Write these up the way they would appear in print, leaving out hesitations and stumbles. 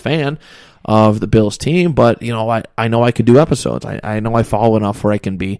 fan of the Bills team, but I know I could do episodes. I know I follow enough where I can be,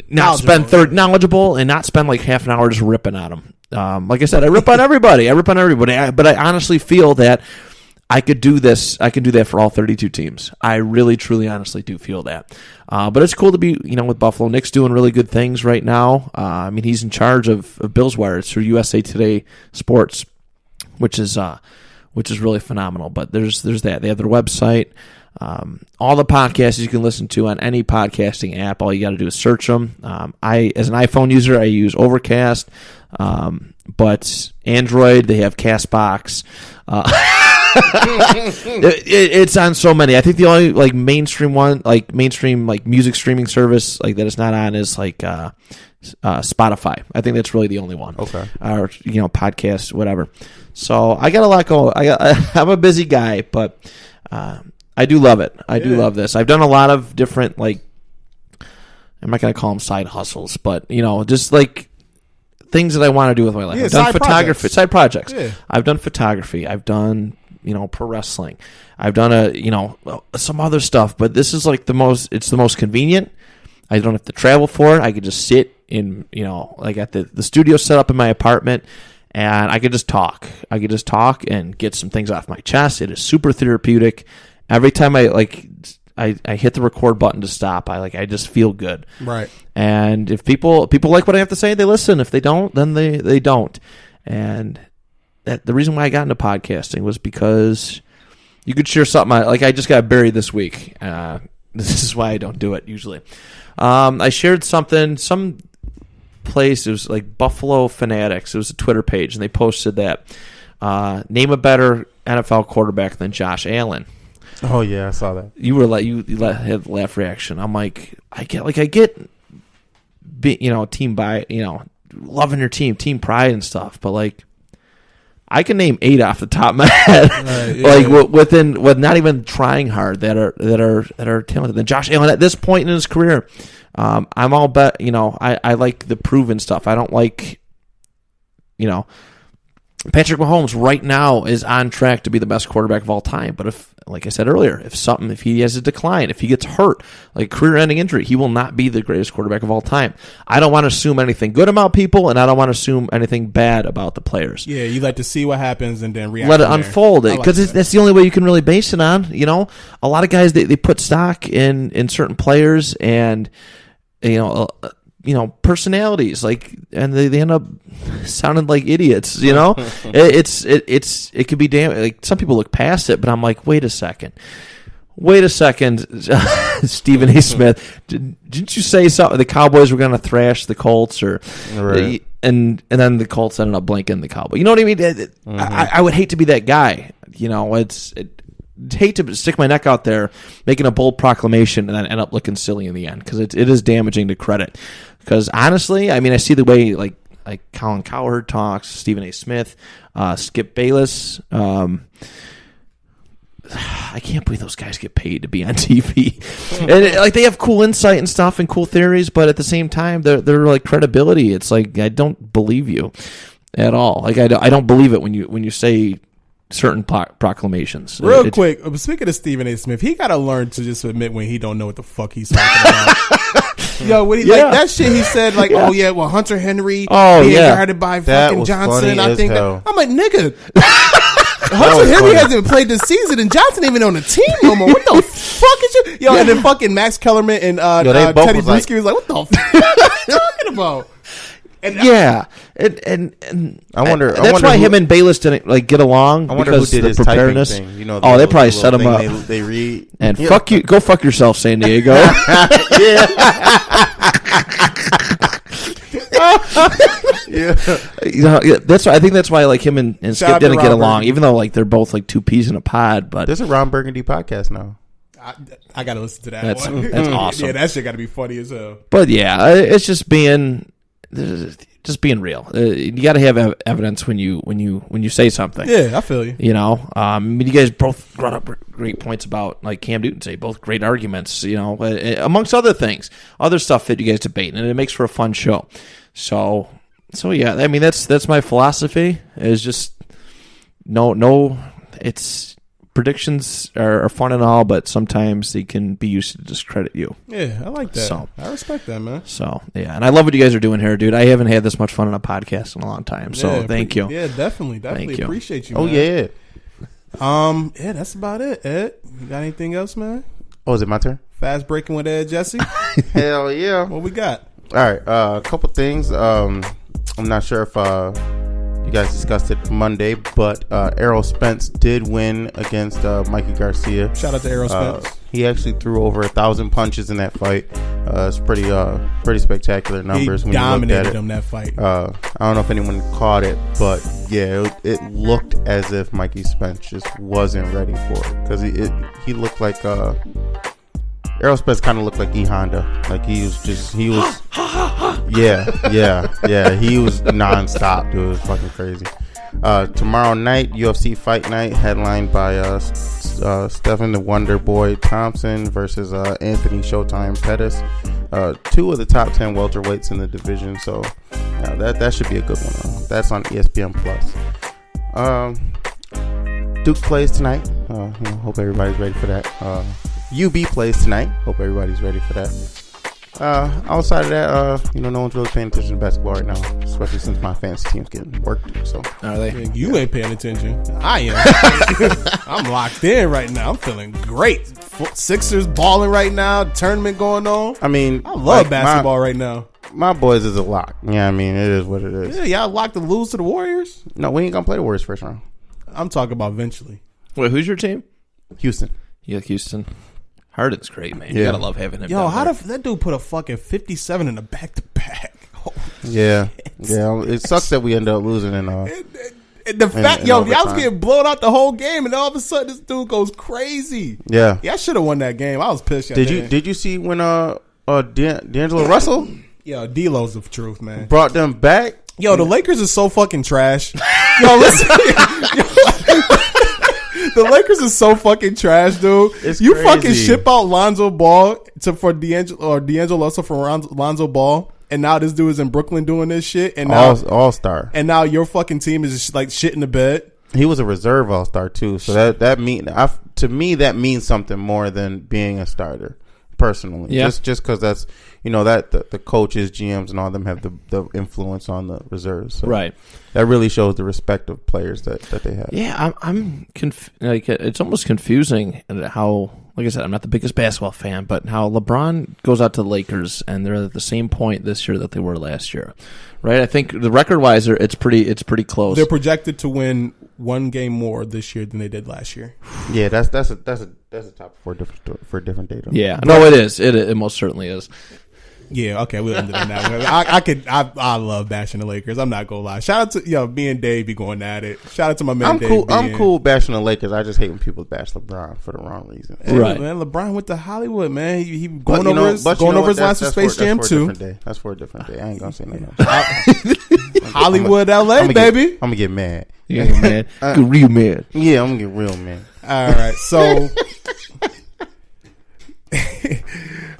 not spend knowledgeable and not spend like half an hour just ripping at them. Like I said, I rip on everybody. But I honestly feel that I could do this. I can do that for all 32 teams. I really, truly, honestly do feel that. But it's cool to be, with Buffalo. Nick's doing really good things right now. He's in charge of Bills Wire. It's through USA Today Sports, which is really phenomenal. But there's that. They have their website. All the podcasts you can listen to on any podcasting app. All you got to do is search them. As an iPhone user, I use Overcast. But Android, they have CastBox. It's on so many. I think the only mainstream music streaming service that it's not on is Spotify. I think that's really the only one. Okay. Or podcasts, whatever. So I got a lot going. I'm a busy guy, but I do love it. I do love this. I've done a lot of different I'm not gonna call them side hustles, but just things that I want to do with my life. Yeah, I've done photography, side projects. Yeah. I've done photography. I've done pro wrestling. I've done some other stuff, but this is it's the most convenient. I don't have to travel for it. I could just sit in, at the studio set up in my apartment, and I could just talk. I could just talk and get some things off my chest. It is super therapeutic. Every time I hit the record button to stop, I just feel good. Right. And if people like what I have to say, they listen. If they don't, then they don't. And the reason why I got into podcasting was because you could share something. I just got buried this week. This is why I don't do it usually. I shared something, some place. It was Buffalo Fanatics. It was a Twitter page, and they posted that name a better NFL quarterback than Josh Allen. Oh yeah, I saw that. You had the laugh reaction. I'm I get team loving your team pride and stuff, but I can name 8 off the top of my head, with not even trying hard that are talented than Josh Allen at this point in his career. I'm all bet. I like the proven stuff. I don't like Patrick Mahomes right now is on track to be the best quarterback of all time. But if, like I said earlier, if he has a decline, if he gets hurt, career-ending injury, he will not be the greatest quarterback of all time. I don't want to assume anything good about people, and I don't want to assume anything bad about the players. Yeah, you like to see what happens and then react. Let it unfold, because that's the only way you can really base it on. A lot of guys they put stock in certain players and personalities, and they end up sounding like idiots. It could be damn. Some people look past it, but I'm wait a second, Stephen A. Smith, didn't you say something? The Cowboys were going to thrash the Colts, or right. and then the Colts ended up blanking the Cowboys. You know what I mean? I would hate to be that guy. Hate to stick my neck out there making a bold proclamation and then end up looking silly in the end, because it is damaging to credit. Because honestly, I see the way Colin Cowherd talks, Stephen A. Smith, Skip Bayless. I can't believe those guys get paid to be on TV. And they have cool insight and stuff and cool theories, but at the same time, they're credibility. It's I don't believe you at all. I don't believe it when you say certain proclamations. Real quick, speaking of Stephen A. Smith, he got to learn to just admit when he don't know what the fuck he's talking about. Yo, when that shit he said, Hunter Henry being guarded by fucking Johnson. I think I'm nigga. Hunter Henry hasn't played this season, and Johnson ain't even on the team no more. What the fuck is you? Yo, and then fucking Max Kellerman and Teddy Bruschi was what the fuck are you talking about? And I wonder. That's why him and Bayless didn't get along. I wonder because who did his preparedness. Typing thing. They probably set him up. They read and fuck you. Go fuck yourself, San Diego. Yeah. That's why I think that's why him and Skip didn't get along, even though they're both two peas in a pod. But there's a Ron Burgundy podcast now. I gotta listen to that. That's awesome. Yeah, that shit gotta be funny as hell. But yeah, it's just being real. You got to have evidence when you say something. Yeah, I feel you. You guys both brought up great points about Cam Newton. Say both great arguments. Amongst other things, other stuff that you guys debate, and it makes for a fun show. So yeah, that's my philosophy. Is just no it's predictions are fun and all, but sometimes they can be used to discredit you. Yeah, I like that. So, I respect that, man. So, yeah, and I love what you guys are doing here, dude. I haven't had this much fun on a podcast in a long time, so thank you. Yeah, definitely appreciate you, man. Oh, yeah. Yeah, that's about it, Ed. You got anything else, man? Oh, is it my turn? Fast breaking with Ed, Jesse? Hell yeah. What we got? All right, a couple things. I'm not sure if you guys discussed it Monday, but Errol Spence did win against Mikey Garcia. Shout out to Errol Spence. He actually threw over 1,000 punches in that fight. It's pretty spectacular numbers. He dominated him that fight. I don't know if anyone caught it, but yeah, it looked as if Mikey Spence just wasn't ready for it because he looked like Errol Spence kind of looked like E Honda. Like he was yeah, he was nonstop, dude. It was fucking crazy. Tomorrow night, UFC Fight Night, headlined by Stephen the Wonder Boy Thompson versus Anthony Showtime Pettis. 2 of the top 10 welterweights in the division, so that should be a good one. That's on ESPN Plus. Duke plays tonight. Hope everybody's ready for that. UB plays tonight. Hope everybody's ready for that. Outside of that, no one's really paying attention to basketball right now, especially since my fantasy team's getting worked. So are they? You ain't paying attention. I am. I'm locked in right now. I'm feeling great. Sixers balling right now. Tournament going on. I mean, I love basketball right now. My boys is a lock. Yeah, I mean, it is what it is. Yeah, y'all locked to lose to the Warriors? No, we ain't gonna play the Warriors first round. I'm talking about eventually. Wait, who's your team? Houston. You like Houston? Harden's great, man. Yeah. You gotta love having him. Yo, that dude put a fucking 57 in the back-to-back? Yeah. It sucks that we end up losing in the fact, y'all was getting blown out the whole game, and all of a sudden this dude goes crazy. Yeah, I should have won that game. I was pissed. Did you see when D'Angelo Russell? Yo, D-Lo's the truth, man. Brought them back. Yo, the Lakers are so fucking trash. Yo, listen. The Lakers are so fucking trash, dude. It's you crazy. Fucking ship out Lonzo Ball for D'Angelo Russell for Lonzo Ball, and now this dude is in Brooklyn doing this shit. And now all-star. And now your fucking team is just like shit in the bed. He was a reserve all-star too, so to me that means something more than being a starter. Personally, just because that's that the coaches, GMs, and all of them have the influence on the reserves. So right. That really shows the respect of players that they have. Yeah, I'm it's almost confusing how, like I said, I'm not the biggest basketball fan, but how LeBron goes out to the Lakers and they're at the same point this year that they were last year, right? I think the record-wise, it's pretty close. They're projected to win 1 game more this year than they did last year. Yeah, that's a topic for a different day. Yeah, no, it is. It most certainly is. Yeah, okay, we'll end it on that one. I love bashing the Lakers. I'm not gonna lie. Shout out to me and Dave be going at it. Shout out to my man Dave. I'm cool bashing the Lakers. I just hate when people bash LeBron for the wrong reason. Hey, right, man. LeBron went to Hollywood, man. He going over his last Space Jam too. That's for a different day. I ain't gonna say nothing else. Hollywood, LA, baby. I'm gonna get mad. You get mad. Get real mad. Yeah, I'm gonna get real mad. All right, so.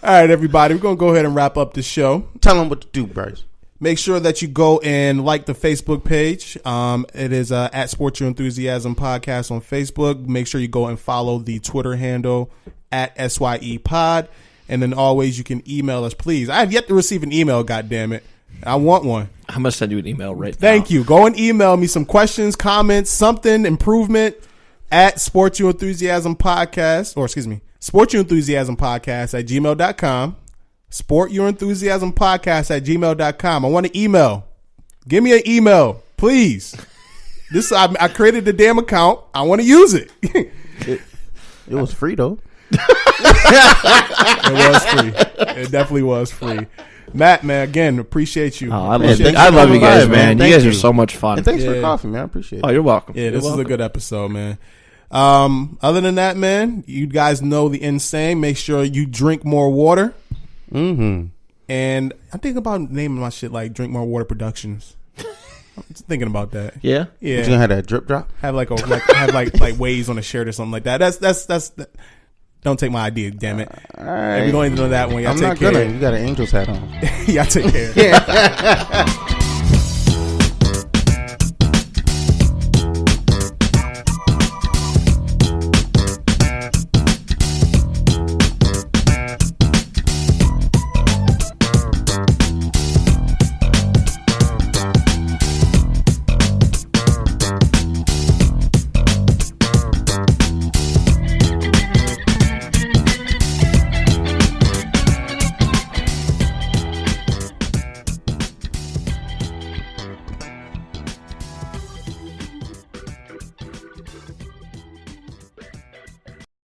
All right, everybody, we're going to go ahead and wrap up the show. Tell them what to do, Bryce. Make sure that you go and like the Facebook page. It is at Sports Your Enthusiasm Podcast on Facebook. Make sure you go and follow the Twitter handle at SYE Pod. And then always you can email us, please. I have yet to receive an email, goddammit. I want one. I'm going to send you an email right now. Thank you. Go and email me some questions, comments, something, improvement at Sports Your Enthusiasm Podcast. Or excuse me. Sport Your Enthusiasm Podcast at gmail.com. Sport Your Enthusiasm Podcast at gmail.com. I want an email. Give me an email, please. I created the damn account. I want to use it. It was free, though. It was free. It definitely was free. Matt, man, again, appreciate you. I love you guys, man. You guys are so much fun. And thanks for the coffee, man. I appreciate it. Oh, you're welcome. Yeah, this is a good episode, man. Other than that, man, you guys know the insane. Make sure you drink more water. Mm-hmm. And I'm thinking about naming my shit like Drink More Water Productions. I'm just thinking about that. Yeah. Yeah. You gonna have that drip drop? Have like waves on a shirt or something like that. That's don't take my idea, damn it. All right. If you're going to do that one, y'all I'm take not care. gonna. You got an Angel's hat on. Y'all take care.